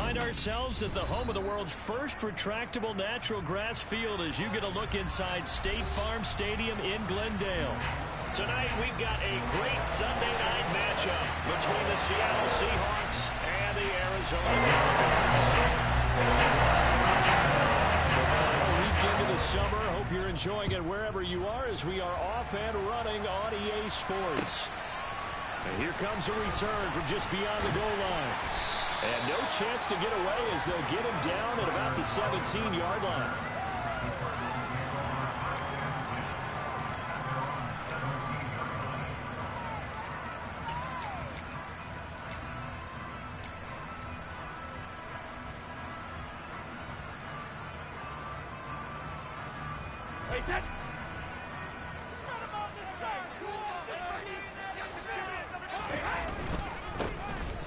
find ourselves at the home of the world's first retractable natural grass field as you get a look inside State Farm Stadium in Glendale. Tonight we've got a great Sunday night matchup between the Seattle Seahawks and the Arizona Cardinals. The final weekend of the summer. Hope you're enjoying it wherever you are as we are off and running on EA Sports. And here comes a return from just beyond the goal line. And no chance to get away as they'll get him down at about the 17-yard line.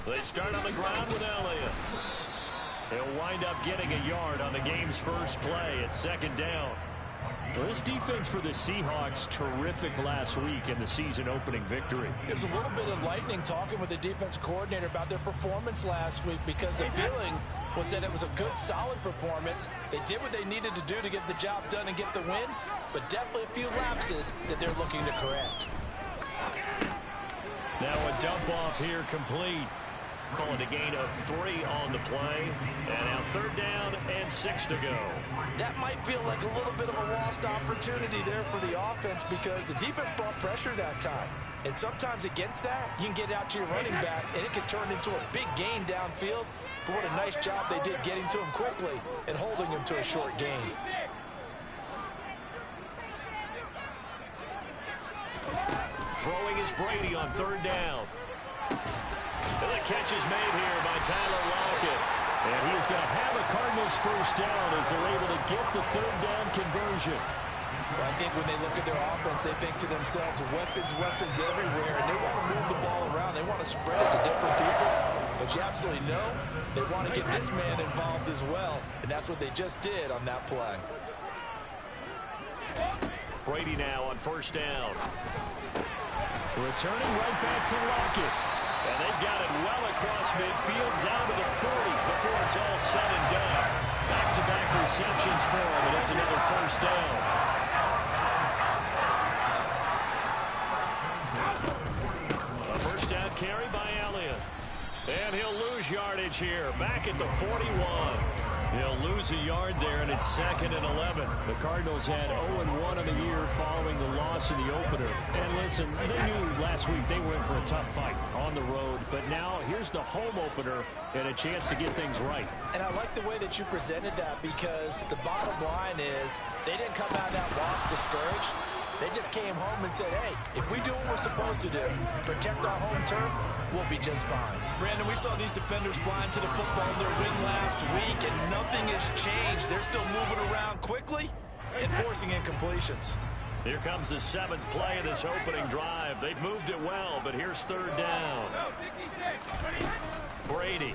They start on the ground with Elliott. He'll wind up getting a yard on the game's first play at second down. Well, this defense for the Seahawks, terrific last week in the season-opening victory. It was a little bit enlightening talking with the defense coordinator about their performance last week because the feeling was that it was a good, solid performance. They did what they needed to do to get the job done and get the win, but definitely a few lapses that they're looking to correct. Now a dump off here complete. Calling a gain of 3 on the play. And now third down and 6 to go. That might feel like a little bit of a lost opportunity there for the offense because the defense brought pressure that time. And sometimes against that, you can get out to your running back, and it can turn into a big gain downfield. But what a nice job they did getting to him quickly and holding him to a short gain. Throwing is Brady on third down. And the catch is made here by Tyler Lockett. And he's going to have a Cardinals first down as they're able to get the third down conversion. Well, I think when they look at their offense, they think to themselves, weapons everywhere, and they want to move the ball around. They want to spread it to different people. But you absolutely know they want to get this man involved as well, and that's what they just did on that play. Brady now on first down. Returning right back to Lockett. And they've got it well across midfield, down to the 40 before it's all said and done. Back-to-back receptions for him, and it's another first down. A first down carry by Elliott. And he'll lose yardage here, back at the 41. He'll lose a yard there, and it's 2nd and 11. The Cardinals had 0-1 in the year following the loss in the opener. And listen, they knew last week they were in for a tough fight on the road. But now here's the home opener and a chance to get things right. And I like the way that you presented that because the bottom line is they didn't come out of that loss discouraged. They just came home and said, hey, if we do what we're supposed to do, protect our home turf, we'll be just fine. Brandon, we saw these defenders flying to the football in their win last week, and nothing has changed. They're still moving around quickly and forcing incompletions. Here comes the 7th play of this opening drive. They've moved it well, but here's third down. Brady.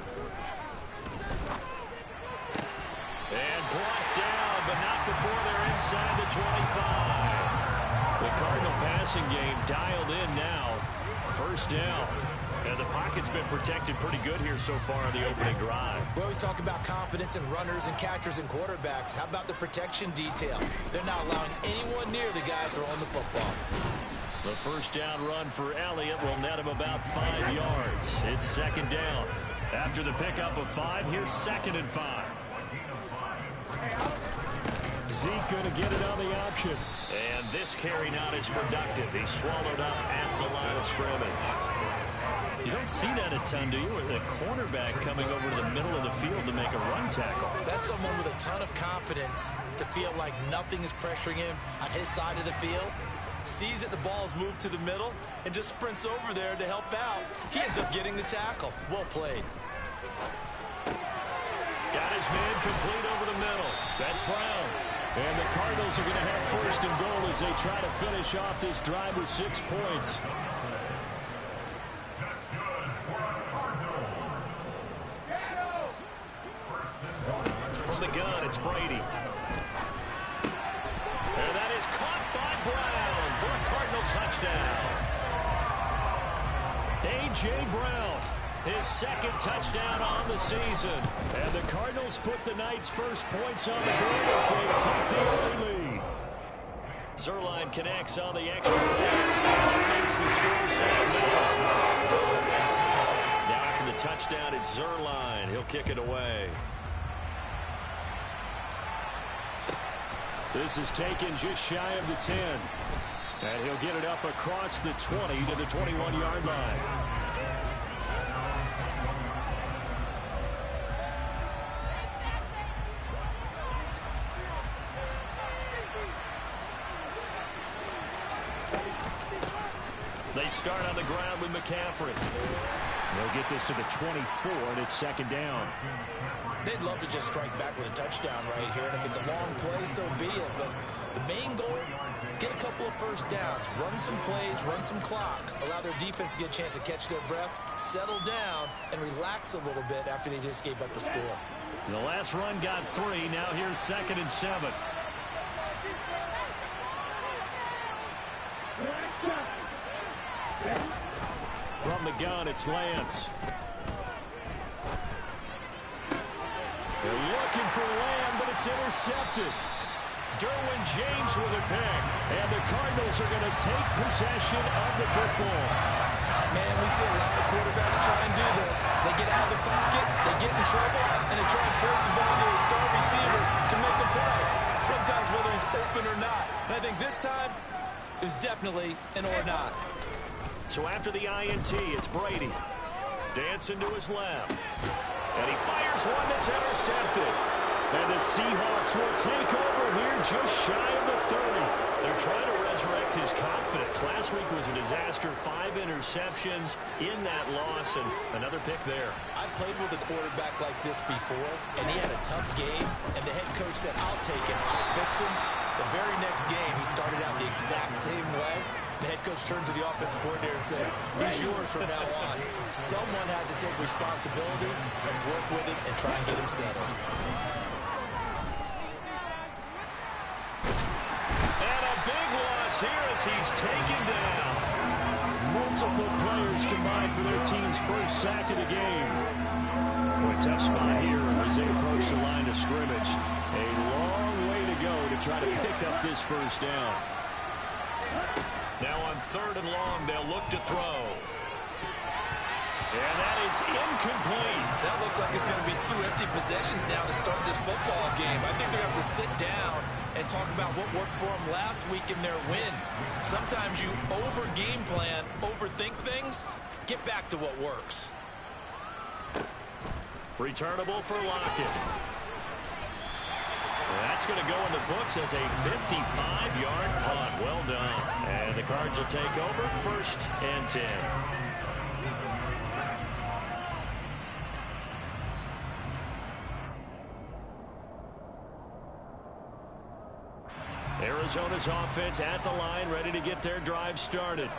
And brought down, but not before they're inside the 25. The Cardinal passing game dialed in now. First down. And the pocket's been protected pretty good here so far on the opening drive. We always talk about confidence in runners and catchers and quarterbacks. How about the protection detail? They're not allowing anyone near the guy throwing the football. The first down run for Elliott will net him about 5 yards. It's 2nd down. After the pickup of 5, here's 2nd and 5. Zeke going to get it on the option. And this carry not as productive. He's swallowed up at the line of scrimmage. You don't see that a ton, do you? A cornerback coming over to the middle of the field to make a run tackle. That's someone with a ton of confidence to feel like nothing is pressuring him on his side of the field. Sees that the ball's moved to the middle and just sprints over there to help out. He ends up getting the tackle. Well played. Got his man complete over the middle. That's Brown. And the Cardinals are going to have first and goal as they try to finish off this drive with 6 points. From the gun, it's Brady. And that is caught by Brown for a Cardinal touchdown. A.J. Brown His second touchdown on the season. And the Cardinals put the night's first points on the board as they take the early lead. Zerline connects on the extra point. That makes the score 7-0. Now after the touchdown, it's Zerline. He'll kick it away. This is taken just shy of the 10. And he'll get it up across the 20 to the 21-yard line. They start on the ground with McCaffrey. They'll get this to the 24, and it's second down. They'd love to just strike back with a touchdown right here, and if it's a long play, so be it. But the main goal, get a couple of first downs, run some plays, run some clock, allow their defense to get a chance to catch their breath, settle down, and relax a little bit after they just gave up a score. The last run got 3. Now here's 2nd and 7. From the gun, it's Lance. They're looking for Lamb, but it's intercepted. Derwin James with a pick. And the Cardinals are going to take possession of the football. Man, we see a lot of quarterbacks try and do this. They get out of the pocket, they get in trouble, and they try and force the ball to a star receiver to make a play. Sometimes whether he's open or not. And I think this time, it was definitely an or not. So after the INT, it's Brady. Dancing to his left. And he fires one that's intercepted. And the Seahawks will take over here just shy of the 30. They're trying to resurrect his confidence. Last week was a disaster. 5 interceptions in that loss, and another pick there. I played with a quarterback like this before, and he had a tough game, and the head coach said, I'll take him, I'll fix him. The very next game, he started out the exact same way. The head coach turned to the offensive coordinator and said, he's yours from now on. Someone has to take responsibility and work with him and try and get him settled. And a big loss here as he's taken down. Multiple players combined for their team's first sack of the game. Boy, tough spot here as they approach the line of scrimmage. A long way to go to try to pick up this first down. Now on 3rd and long, they'll look to throw. And that is incomplete. That looks like it's going to be 2 empty possessions now to start this football game. I think they're going to have to sit down and talk about what worked for them last week in their win. Sometimes you over-game plan, overthink things, get back to what works. Returnable for Lockett. That's going to go in the books as a 55-yard punt. Well done. And the Cards will take over 1st and 10. Arizona's offense at the line, ready to get their drive started.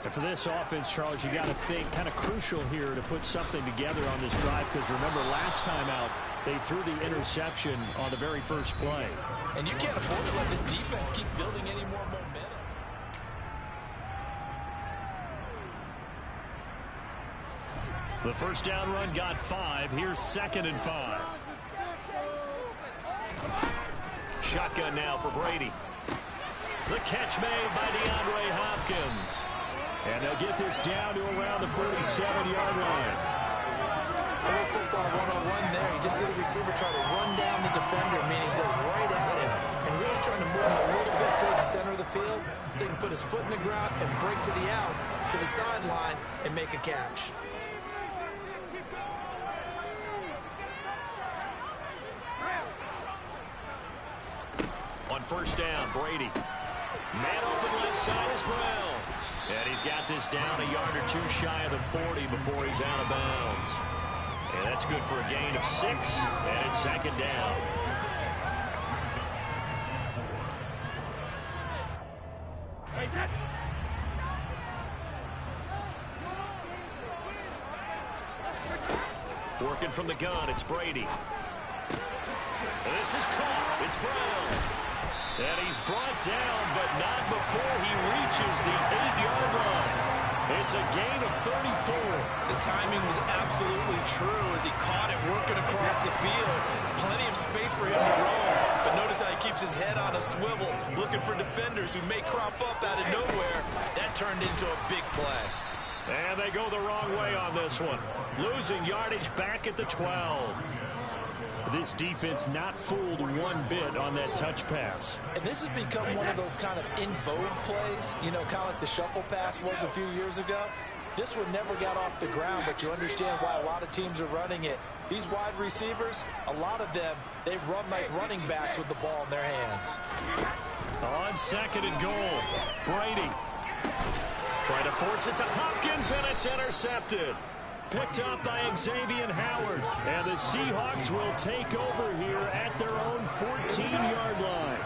And for this offense, Charles, you got to think kind of crucial here to put something together on this drive, because remember last time out, they threw the interception on the very first play. And you can't afford to let this defense keep building any more momentum. The first down run got 5. Here's 2nd and 5. Shotgun now for Brady. The catch made by DeAndre Hopkins. And they'll get this down to around the 47-yard line. A little football 101 there. You just see the receiver try to run down the defender, meaning he goes right at him and really trying to move him a little bit towards the center of the field so he can put his foot in the ground and break to the out, to the sideline, and make a catch. On first down, Brady. Man open left side is Brown. And he's got this down a yard or 2 shy of the 40 before he's out of bounds. And that's good for a gain of 6, and it's 2nd down. Working from the gun, it's Brady. This is caught. It's Brown. And he's brought down, but not before he reaches the 8-yard line. It's a gain of 34. The timing was absolutely true as he caught it working across the field. Plenty of space for him to roam, but notice how he keeps his head on a swivel, looking for defenders who may crop up out of nowhere. That turned into a big play. And they go the wrong way on this one. Losing yardage back at the 12. This defense not fooled one bit on that touch pass. And this has become one of those kind of in vogue plays, you know, kind of like the shuffle pass was a few years ago. This one never got off the ground, but you understand why a lot of teams are running it. These wide receivers, a lot of them, they run like running backs with the ball in their hands. On 2nd and goal, Brady trying to force it to Hopkins, and it's intercepted. Picked up by Xavier Howard. And the Seahawks will take over here at their own 14-yard line.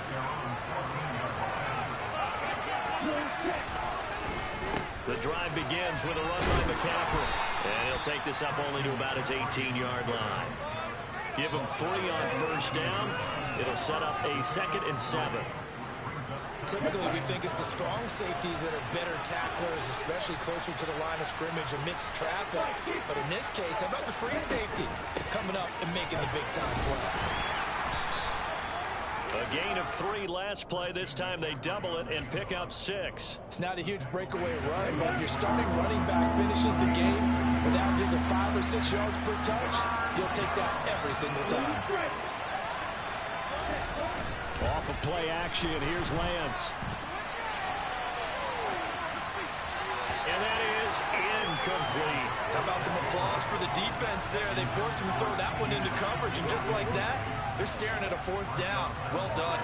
The drive begins with a run by McCaffrey. And he'll take this up only to about his 18-yard line. Give him 3 on first down. It'll set up a 2nd and 7. Typically, we think it's the strong safeties that are better tacklers, especially closer to the line of scrimmage amidst traffic. But in this case, how about the free safety coming up and making the big-time play? A gain of 3 last play. This time they double it and pick up 6. It's not a huge breakaway run, but if your starting running back finishes the game with averages of 5 or 6 yards per touch, you'll take that every single time. Off of play action, here's Lance. And that is incomplete. How about some applause for the defense there? They forced him to throw that one into coverage, and just like that, they're staring at a 4th down. Well done.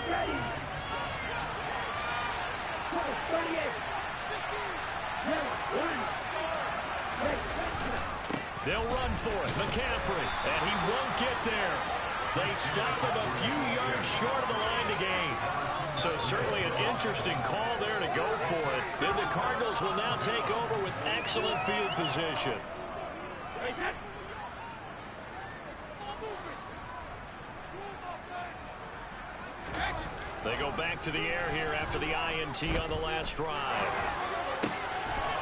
Ready. They'll run for it. McCaffrey, and he won't get there. They stop him a few yards short of the line to gain. So certainly an interesting call there to go for it. Then the Cardinals will now take over with excellent field position. They go back to the air here after the INT on the last drive.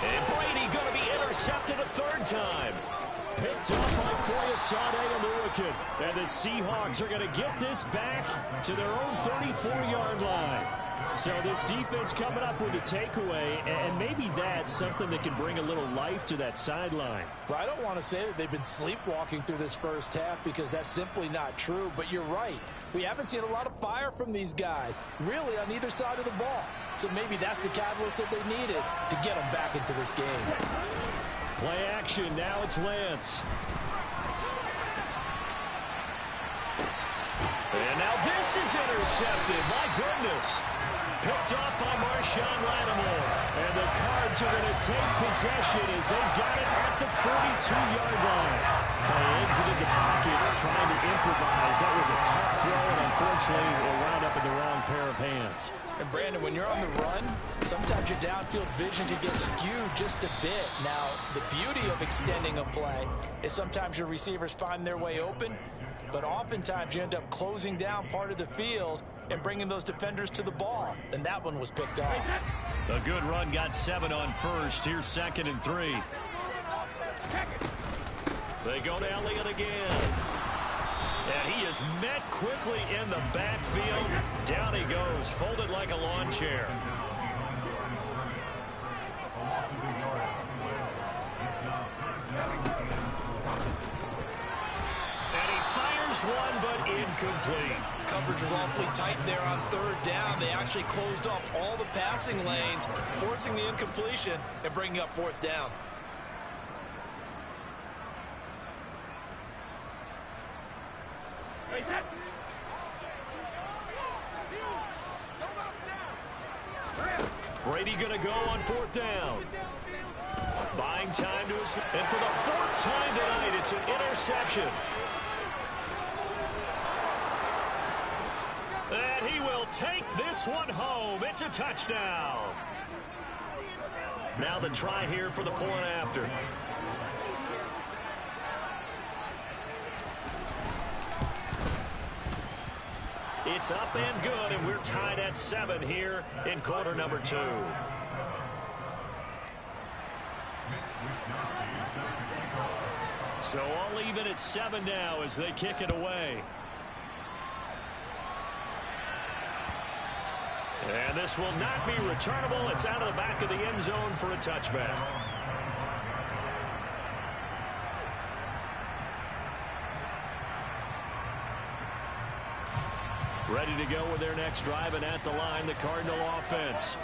And Brady going to be intercepted a 3rd time. Picked up by Foyesade Aluakin. And the Seahawks are going to get this back to their own 34-yard line. So this defense coming up with a takeaway, and maybe that's something that can bring a little life to that sideline. Well, I don't want to say that they've been sleepwalking through this first half because that's simply not true, but you're right. We haven't seen a lot of fire from these guys, really on either side of the ball. So maybe that's the catalyst that they needed to get them back into this game. Play action, now it's Lance. And now this is intercepted. My goodness. Picked up by Marshawn Lattimore. And the Cards are going to take possession as they've got it at the 42-yard line. They exited the pocket trying to improvise. That was a tough throw, and unfortunately will wound up in the wrong pair of hands. And Brandon, when you're on the run, sometimes your downfield vision can get skewed just a bit. Now, the beauty of extending a play is sometimes your receivers find their way open, but oftentimes you end up closing down part of the field and bringing those defenders to the ball. And that one was picked off. A good run got 7 on first. Here's 2nd and 3. They go to Elliott again. And he is met quickly in the backfield. Down he goes, folded like a lawn chair. And he fires one, but incomplete. Coverage was awfully tight there on 3rd down. They actually closed off all the passing lanes, forcing the incompletion and bringing up 4th down. Brady going to go on 4th down. Buying time to his... And for the 4th time tonight, it's an interception. And he will take this one home. It's a touchdown. Now the try here for the point after. It's up and good, and we're tied at 7 here in quarter number 2. So all even at 7 now as they kick it away. And this will not be returnable. It's out of the back of the end zone for a touchback. Ready to go with their next drive, and at the line, the Cardinal offense.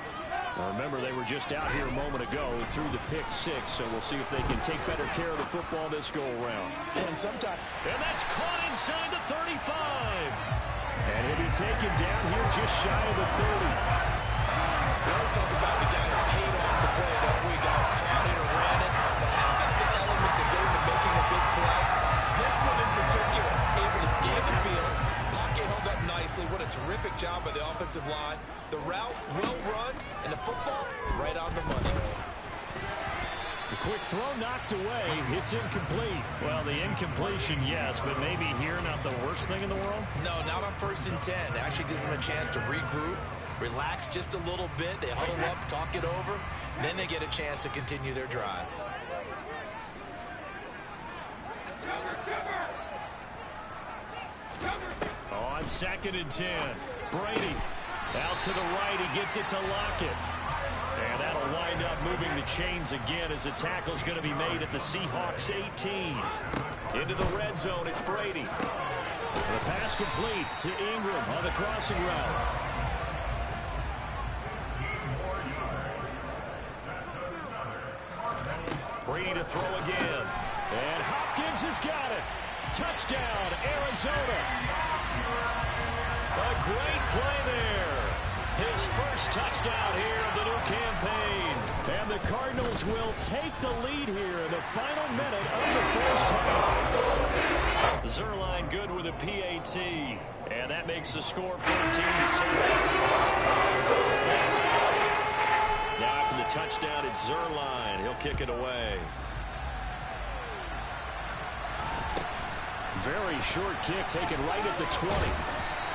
Now remember, they were just out here a moment ago through the pick 6, so we'll see if they can take better care of the football this go-around. And that's caught inside the 35. And he'll be taken down here just shy of the 30. We always talk about the guy who paid off the play, don't we? Got caught it or ran it. But how about the elements that go into making a big play? This one in particular, able to scan the field. Pocket held up nicely. What a terrific job by the offensive line. The route, well run, and the football, right on the money. The quick throw knocked away. It's incomplete. Well, the incompletion, yes, but maybe here not the worst thing in the world? No, not on 1st and 10. It actually gives them a chance to regroup, relax just a little bit. They huddle up, talk it over, and then they get a chance to continue their drive. On 2nd and 10, Brady out to the right. He gets it to Lockett. And that'll wind up moving the chains again as the tackle's going to be made at the Seahawks 18. Into the red zone, it's Brady. The pass complete to Ingram on the crossing route. Brady to throw again. And Hopkins has got it. Touchdown, Arizona. A great play there. His first touchdown here of the new campaign. And the Cardinals will take the lead here in the final minute of the first half. Zerline good with a PAT. And that makes the score 14-7. Now after the touchdown, it's Zerline. He'll kick it away. Very short kick taken right at the 20.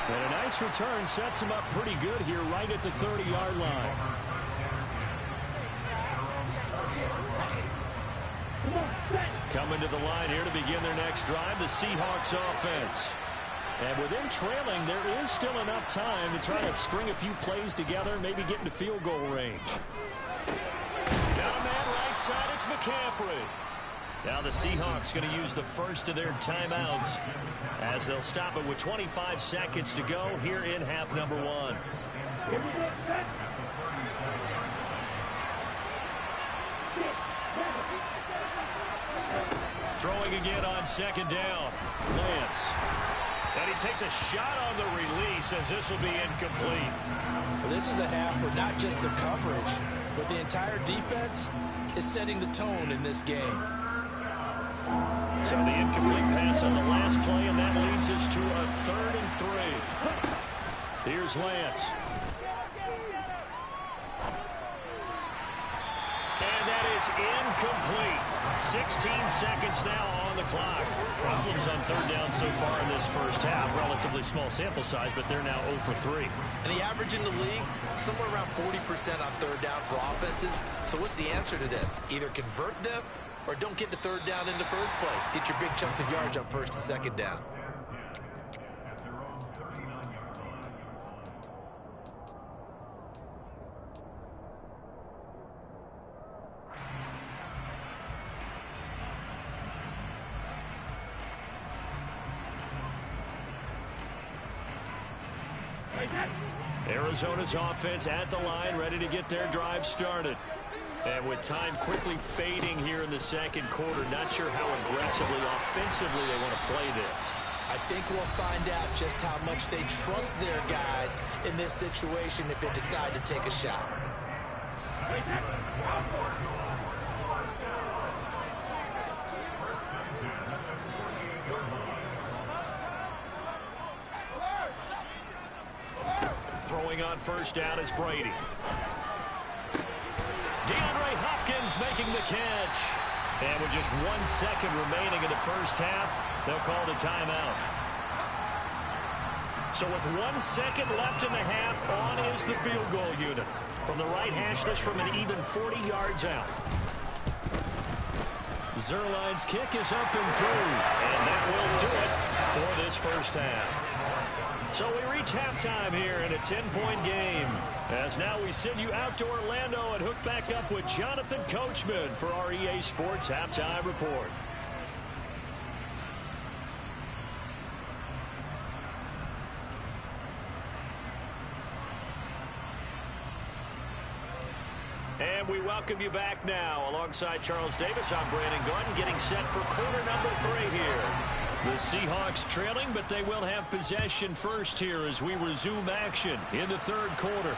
And a nice return sets him up pretty good here right at the 30-yard line. Coming to the line here to begin their next drive, the Seahawks offense. And with them trailing, there is still enough time to try to string a few plays together, maybe get into field goal range. Down man right side, it's McCaffrey. Now the Seahawks going to use the first of their timeouts as they'll stop it with 25 seconds to go here in half number 1. Throwing again on 2nd down. Lance. And he takes a shot on the release as this will be incomplete. Well, this is a half where not just the coverage, but the entire defense is setting the tone in this game. So the incomplete pass on the last play, and that leads us to a 3rd and 3. Here's Lance. And that is incomplete. 16 seconds now on the clock. Problems on 3rd down so far in this first half. Relatively small sample size, but they're now 0 for 3. And the average in the league, somewhere around 40% on 3rd down for offenses. So what's the answer to this? Either convert them or don't get to 3rd down in the first place. Get your big chunks of yards on 1st and 2nd down. Arizona's offense at the line, ready to get their drive started. And with time quickly fading here in the 2nd quarter, not sure how aggressively, offensively they want to play this. I think we'll find out just how much they trust their guys in this situation if they decide to take a shot. Throwing on 1st down is Brady. DeAndre Hopkins making the catch. And with just 1 second remaining in the first half, they'll call the timeout. So with 1 second left in the half, on is the field goal unit. From the right hash, this from an even 40 yards out. Zerline's kick is up and through, and that will do it for this first half. So we reach halftime here in a 10-point game. As now we send you out to Orlando and hook back up with Jonathan Coachman for our EA Sports Halftime Report. And we welcome you back now. Alongside Charles Davis, I'm Brandon Gunn, getting set for quarter number 3 here. The Seahawks trailing, but they will have possession first here as we resume action in the third quarter.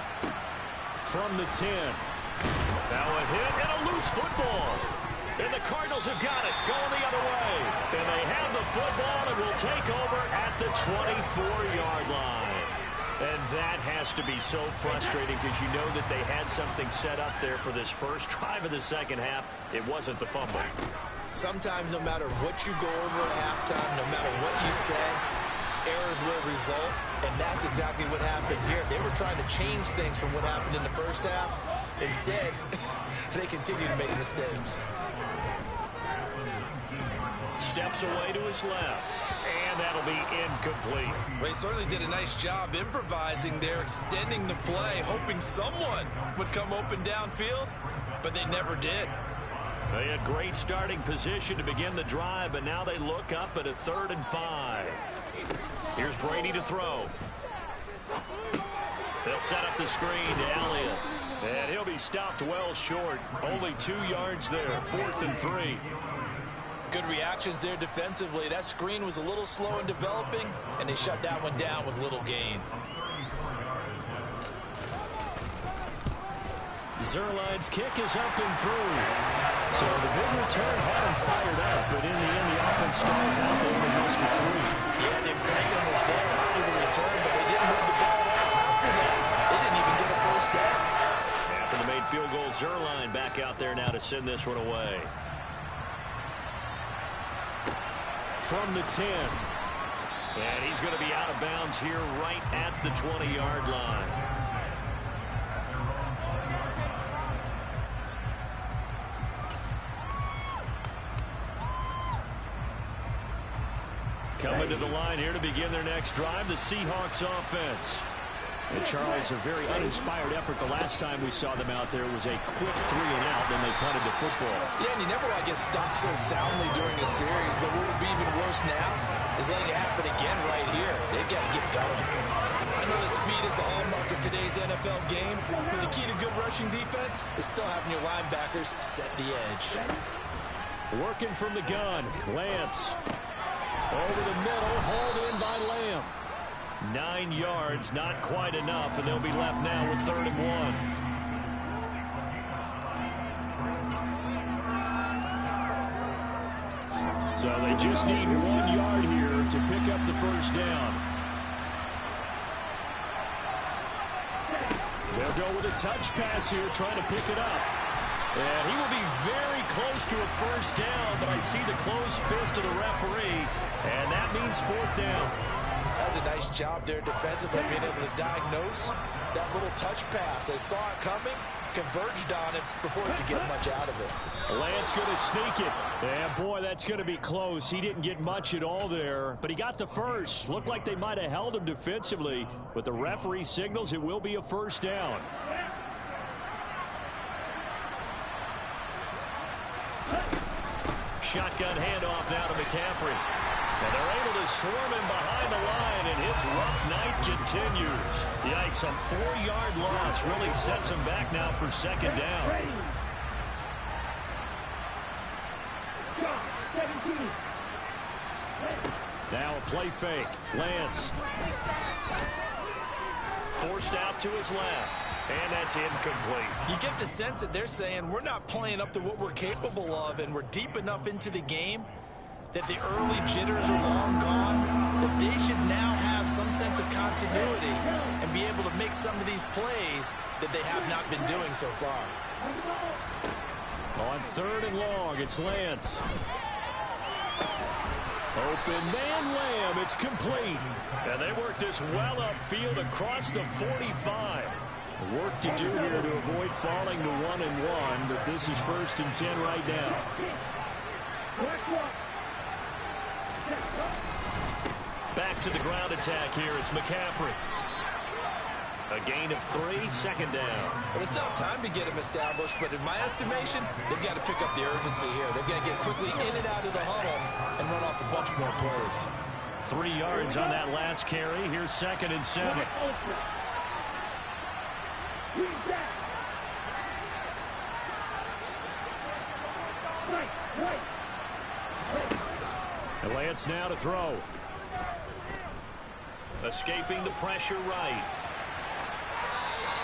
From the 10. Now a hit and a loose football. And the Cardinals have got it, going the other way. And they have the football and will take over at the 24-yard line. And that has to be so frustrating because you know that they had something set up there for this first drive of the second half. It wasn't the fumble. Sometimes no matter what you go over at halftime, no matter what you say, errors will result. And that's exactly what happened here. They were trying to change things from what happened in the first half. Instead, they continue to make mistakes. Steps away to his left. And that'll be incomplete. Well, he certainly did a nice job improvising there, extending the play, hoping someone would come open downfield, but they never did. They had great starting position to begin the drive, but now they look up at a 3rd and 5. Here's Brady to throw. They'll set up the screen to Elliott. And he'll be stopped well short. Only 2 yards there, 4th and 3. Good reactions there defensively. That screen was a little slow in developing, and they shut that one down with little gain. Zerline's kick is up and through. So the big return had him fired up, but in the end, the offense stalls out there and goes to 3. Yeah, the excitement was there after the return, but they didn't move the ball out after that. They didn't even get a first down. After the made field goal, Zerline back out there now to send this one away. From the 10. And he's going to be out of bounds here right at the 20-yard line. Coming to the line here to begin their next drive, the Seahawks offense. And Charles, a very uninspired effort the last time we saw them out there was a quick 3 and out, then they punted the football. Yeah, and you never want to get stopped so soundly during a series, but what would be even worse now is letting it happen again right here. They've got to get going. I know the speed is the hallmark of today's NFL game, but the key to good rushing defense is still having your linebackers set the edge. Working from the gun, Lance. Over the middle, hauled in by Lamb. 9 yards, not quite enough, and they'll be left now with 3rd and 1. So they just need 1 yard here to pick up the first down. They'll go with a touch pass here, trying to pick it up. And he will be very close to a first down, but I see the closed fist of the referee, and that means 4th down. That was a nice job there defensively, being able to diagnose that little touch pass. They saw it coming, converged on it before he could get much out of it. Lance going to sneak it. And boy, that's going to be close. He didn't get much at all there, but he got the first. Looked like they might have held him defensively, but the referee signals it will be a first down. Shotgun handoff now to McCaffrey. And they're able to swarm him behind the line, and his rough night continues. Yikes, a 4-yard loss really sets him back now for 2nd down. Now a play fake. Lance. Forced out to his left. And that's incomplete. You get the sense that they're saying we're not playing up to what we're capable of, and we're deep enough into the game that the early jitters are long gone, that they should now have some sense of continuity and be able to make some of these plays that they have not been doing so far. On 3rd and long, it's Lance. Open man Lamb. It's complete. And they work this well upfield across the 45. Work to do here to avoid falling to 1-1, but this is 1st and 10 right now. Back to the ground attack here. It's McCaffrey. A gain of 3, 2nd down. Well, they still have time to get him established, but in my estimation, they've got to pick up the urgency here. They've got to get quickly in and out of the huddle and run off a bunch more plays. 3 yards on that last carry. Here's 2nd and 7. And Lance now to throw. Escaping the pressure right.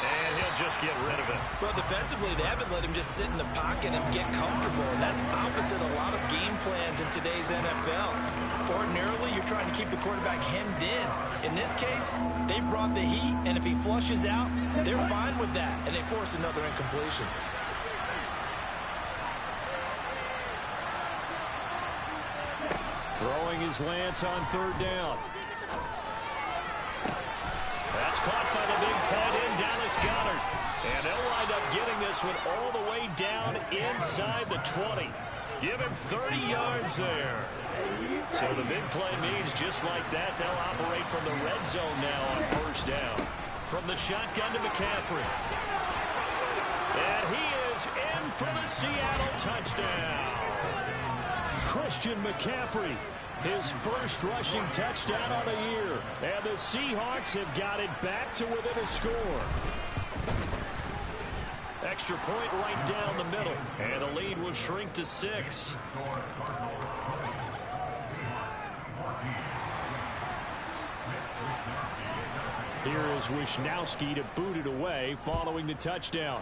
And he'll just get rid of it. Well, defensively, they haven't let him just sit in the pocket and get comfortable, and that's opposite a lot of game plans in today's NFL. Ordinarily, you're trying to keep the quarterback hemmed in. In this case, they brought the heat, and if he flushes out, they're fine with that, and they force another incompletion. Throwing his Lance on 3rd down. That's caught by the big tight end, Dallas Goedert. And they'll wind up getting this one all the way down inside the 20. Give him 30 yards there. So the big play means just like that, they'll operate from the red zone now on 1st down. From the shotgun to McCaffrey. And he is in for the Seattle touchdown. Christian McCaffrey, his 1st rushing touchdown on the year. And the Seahawks have got it back to within a score. Extra point right down the middle. And the lead will shrink to 6. Here is Wisnowski to boot it away following the touchdown.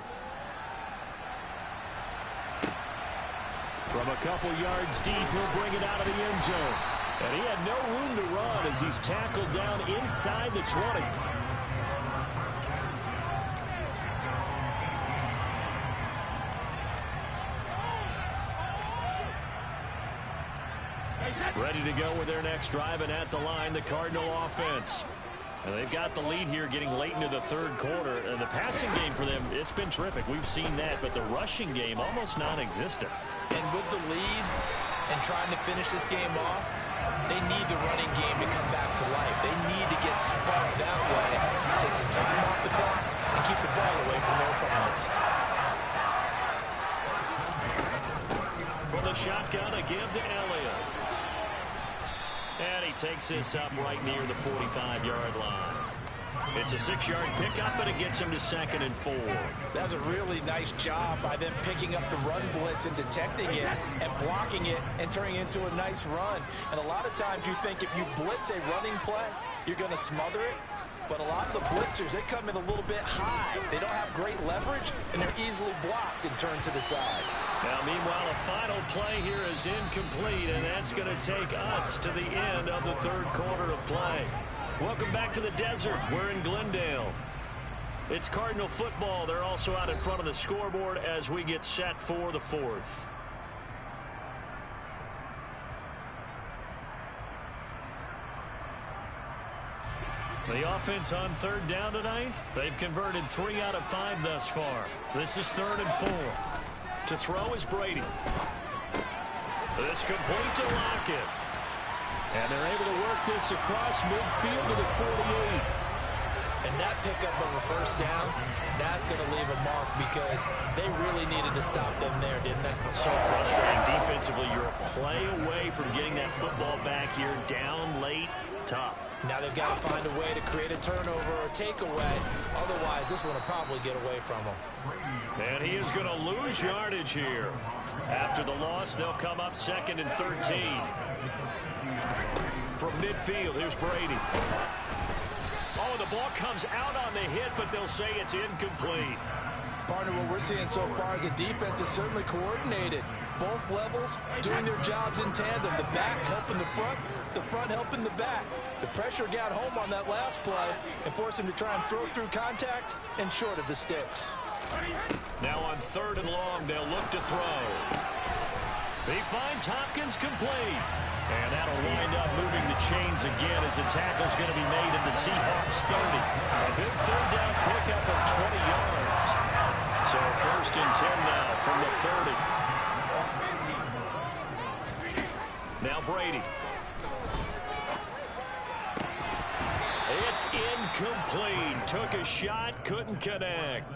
From a couple yards deep, he'll bring it out of the end zone. And he had no room to run as he's tackled down inside the 20. Ready to go with their next drive, and at the line, the Cardinal offense. And they've got the lead here getting late into the 3rd quarter. And the passing game for them, it's been terrific. We've seen that, but the rushing game almost non-existent. And with the lead and trying to finish this game off, they need the running game to come back to life. They need to get sparked that way, take some time off the clock, and keep the ball away from their opponents. From the shotgun, a give to Elliott. And he takes this up right near the 45-yard line. It's a 6-yard pickup, but it gets him to 2nd and 4. That's a really nice job by them picking up the run blitz and detecting it and blocking it and turning it into a nice run. And a lot of times you think if you blitz a running play, you're going to smother it. But a lot of the blitzers, they come in a little bit high. They don't have great leverage, and they're easily blocked and turned to the side. Now, meanwhile, a final play here is incomplete, and that's going to take us to the end of the 3rd quarter of play. Welcome back to the desert. We're in Glendale. It's Cardinal football. They're also out in front of the scoreboard as we get set for the 4th. The offense on 3rd down tonight, they've converted 3 out of 5 thus far. This is 3rd and 4. To throw is Brady. This complete to Lockett. And they're able to work this across midfield to the 48. And that pickup of a 1st down, that's going to leave a mark because they really needed to stop them there, didn't they? So frustrating defensively. You're a play away from getting that football back here down late. Tough. Now they've got to find a way to create a turnover or takeaway. Otherwise, this one will probably get away from them. And he is going to lose yardage here. After the loss, they'll come up 2nd and 13. From midfield, here's Brady. Oh, the ball comes out on the hit, but they'll say it's incomplete. Partner, what we're seeing so far is the defense is certainly coordinated. Both levels doing their jobs in tandem. The back helping the front helping the back. The pressure got home on that last play and forced him to try and throw through contact and short of the sticks. Now on 3rd and long, they'll look to throw. He finds Hopkins complete. And that'll wind up moving the chains again as the tackle's going to be made at the Seahawks 30. A big third down pickup of 20 yards. So 1st and 10 now from the 30. Now Brady. It's incomplete. Took a shot, couldn't connect.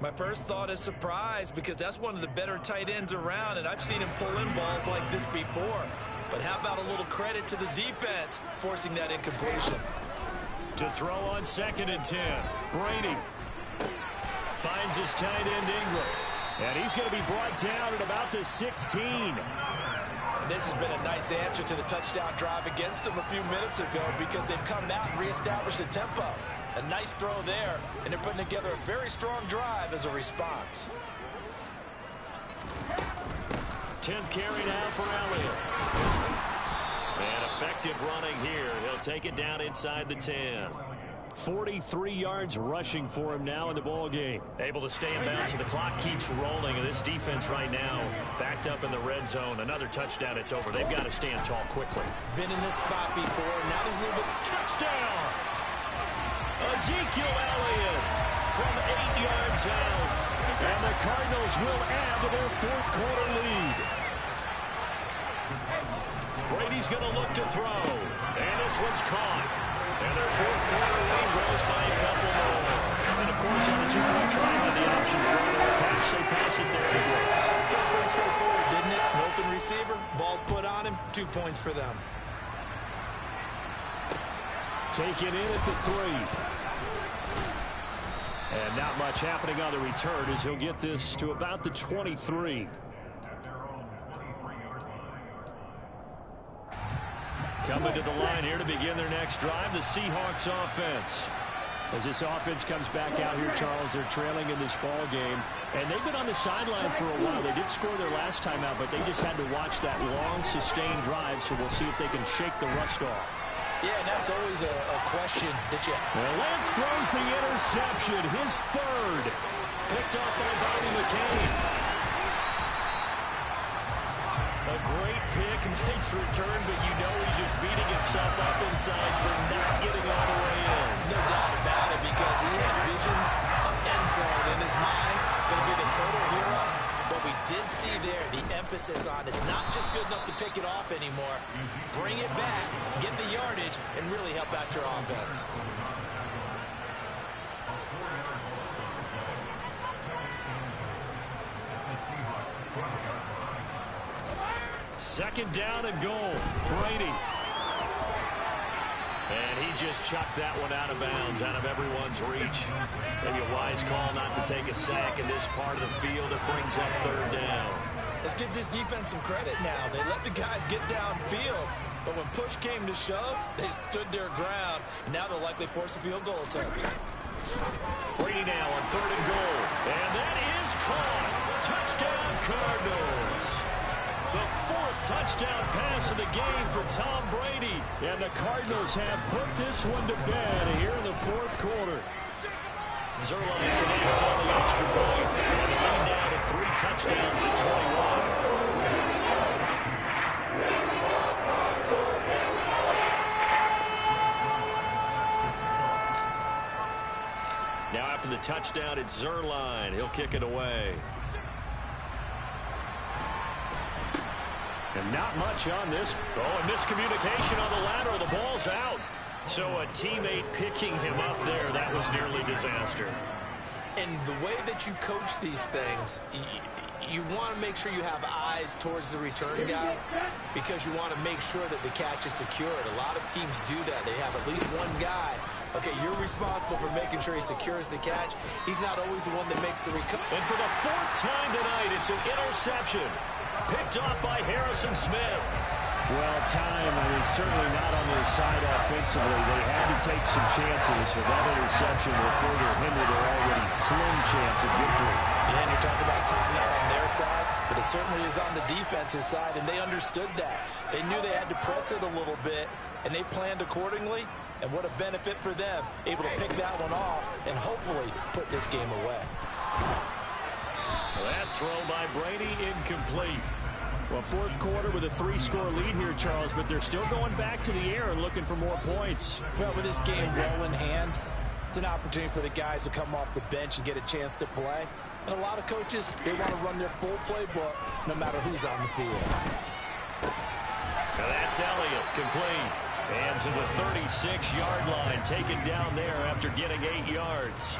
My first thought is surprise because that's one of the better tight ends around, and I've seen him pull in balls like this before. But how about a little credit to the defense forcing that incompletion? To throw on 2nd and 10. Brady finds his tight end Ingram. And he's going to be brought down at about the 16. And this has been a nice answer to the touchdown drive against them a few minutes ago because they've come out and reestablished the tempo. A nice throw there, and they're putting together a very strong drive as a response. 10th carry now for Elliott. And effective running here. He'll take it down inside the 10. 43 yards rushing for him now in the ball game. Able to stay in bounds, so the clock keeps rolling. And this defense right now backed up in the red zone. Another touchdown, it's over. They've got to stand tall quickly. Been in this spot before. Now there's a little bit. Touchdown! Ezekiel Elliott from 8 yards out. And the Cardinals will add to their 4th quarter lead. Brady's going to look to throw. And this one's caught. And their 4th quarter lead grows by a couple more. And, of course, on the 2-point try on the option to run the pass, they pass it there anyways. Felt pretty straightforward, didn't it? An open receiver, ball's put on him, 2 points for them. Taken in at the 3. And not much happening on the return as he'll get this to about the 23. Coming to the line here to begin their next drive, the Seahawks offense. As this offense comes back out here, Charles, they're trailing in this ball game. And they've been on the sideline for a while. They did score their last time out, but they just had to watch that long, sustained drive, so we'll see if they can shake the rust off. Yeah, and that's always a question that you... Well, Lance throws the interception, his 3rd. Picked off by Bobby McCain. A great pick, nice return, but you know he's just beating himself up inside for not getting all the way in. No doubt about it, because he had visions of end zone in his mind. Going to be the total hero. But we did see there the emphasis on it's not just good enough to pick it off anymore. Bring it back, get the yardage, and really help out your offense. Second down and goal. Brady. And he just chucked that one out of bounds, out of everyone's reach. Maybe a wise call not to take a sack in this part of the field. It brings up 3rd down. Let's give this defense some credit now. They let the guys get downfield, but when push came to shove, they stood their ground, and now they'll likely force a field goal attempt. Brady now on 3rd and goal. And that is caught. Touchdown, Cardinals. The 4th touchdown pass of the game for Tom Brady. And the Cardinals have put this one to bed here in the 4th quarter. Zerline connects on the extra point. And the lead now to 3 touchdowns at 21. Now after the touchdown, it's Zerline. He'll kick it away. And not much on this. Oh, a miscommunication on the lateral. The ball's out. So a teammate picking him up there, that was nearly disaster. And the way that you coach these things, you want to make sure you have eyes towards the return guy because you want to make sure that the catch is secured. A lot of teams do that. They have at least one guy. Okay, you're responsible for making sure he secures the catch. He's not always the one that makes the recovery. And for the 4th time tonight, it's an interception. Picked off by Harrison Smith. Well, time, certainly not on their side offensively. They had to take some chances, but that interception will further hinder their already slim chance of victory. Yeah, and you're talking about time not on their side, but it certainly is on the defense's side, and they understood that. They knew they had to press it a little bit, and they planned accordingly, and what a benefit for them, able to pick that one off and hopefully put this game away. That throw by Brady incomplete. Well, fourth quarter with a 3-score lead here, Charles, but they're still going back to the air and looking for more points. Well, with this game well in hand, it's an opportunity for the guys to come off the bench and get a chance to play. And a lot of coaches, they want to run their full playbook no matter who's on the field. Now that's Elliott, complete. And to the 36-yard line, taken down there after getting 8 yards.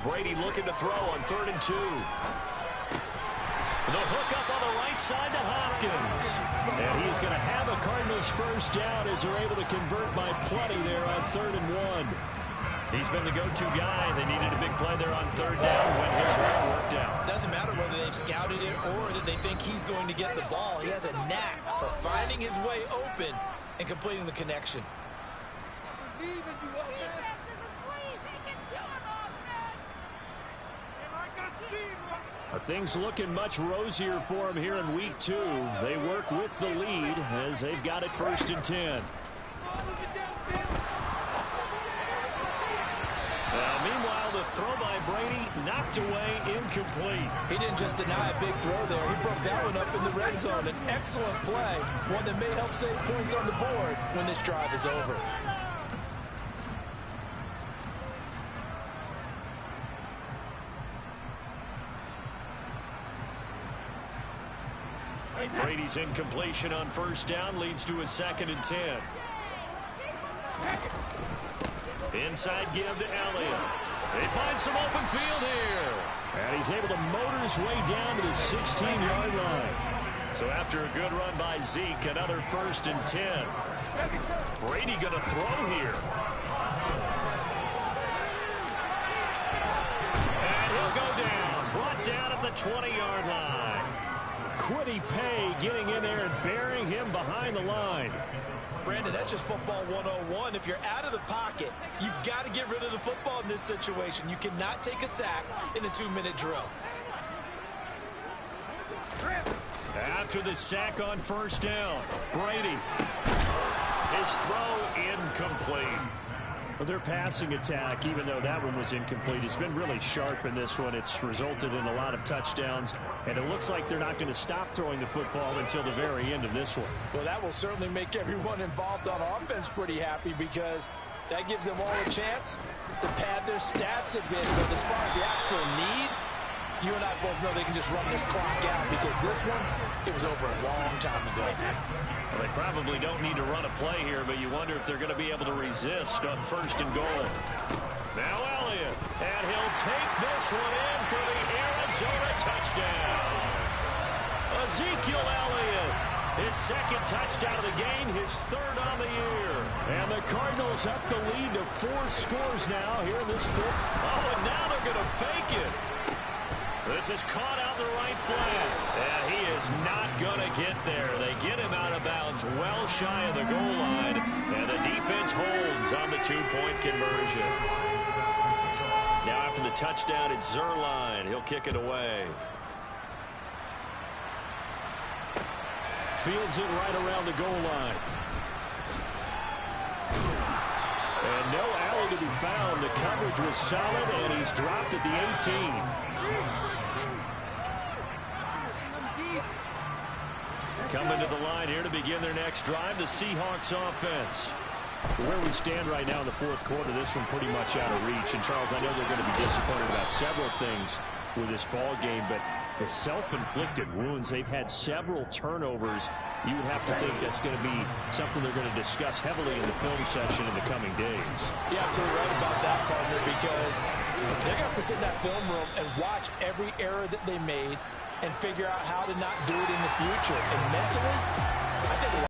Brady looking to throw on 3rd and 2. The hook up on the right side to Hopkins. And he's going to have a Cardinals first down as they're able to convert by plenty there on 3rd and 1. He's been the go-to guy. They needed a big play there on 3rd down when his route worked out. Doesn't matter whether they've scouted it or that they think he's going to get the ball. He has a knack for finding his way open and completing the connection. Things looking much rosier for him here in week 2. They work with the lead as they've got it 1st and 10. Meanwhile, the throw by Brady knocked away, incomplete. He didn't just deny a big throw there. He broke that one up in the red zone. An excellent play, one that may help save points on the board when this drive is over. Brady's incompletion on 1st down leads to a 2nd and 10. Inside give to Elliott. They find some open field here. And he's able to motor his way down to the 16-yard line. So after a good run by Zeke, another 1st and 10. Brady going to throw here. And he'll go down. Brought down at the 20-yard line. Quiddy Pay getting in there and burying him behind the line. Brandon, that's just football 101. If you're out of the pocket, you've got to get rid of the football in this situation. You cannot take a sack in a 2-minute drill. After the sack on 1st down, Brady. His throw incomplete. Well, their passing attack, even though that one was incomplete, has been really sharp in this one. It's resulted in a lot of touchdowns, and it looks like they're not going to stop throwing the football until the very end of this one. Well, that will certainly make everyone involved on offense pretty happy because that gives them all a chance to pad their stats a bit. But as far as the actual need, you and I both know they can just run this clock out because this one, it was over a long time ago. Well, they probably don't need to run a play here, but you wonder if they're going to be able to resist on 1st and goal. Now Elliott, and he'll take this one in for the Arizona touchdown. Ezekiel Elliott, his 2nd touchdown of the game, his 3rd on the year. And the Cardinals up the lead to 4 scores now here in this 4th. Oh, and now they're going to fake it. This is caught out in the right flat. And he is not going to get there. They get him out of bounds well shy of the goal line. And the defense holds on the 2-point conversion. Now after the touchdown, it's Zerline. He'll kick it away. Fields it right around the goal line. And no alley to be found. The coverage was solid, and he's dropped at the 18. Coming to the line here to begin their next drive, the Seahawks offense. Where we stand right now in the 4th quarter, this one pretty much out of reach. And, Charles, I know they're going to be disappointed about several things with this ball game, but the self-inflicted wounds, they've had several turnovers. You would have to think that's going to be something they're going to discuss heavily in the film section in the coming days. You're absolutely right about that, partner, because they're going to have to sit in that film room and watch every error that they made and figure out how to not do it in the future. And mentally, I think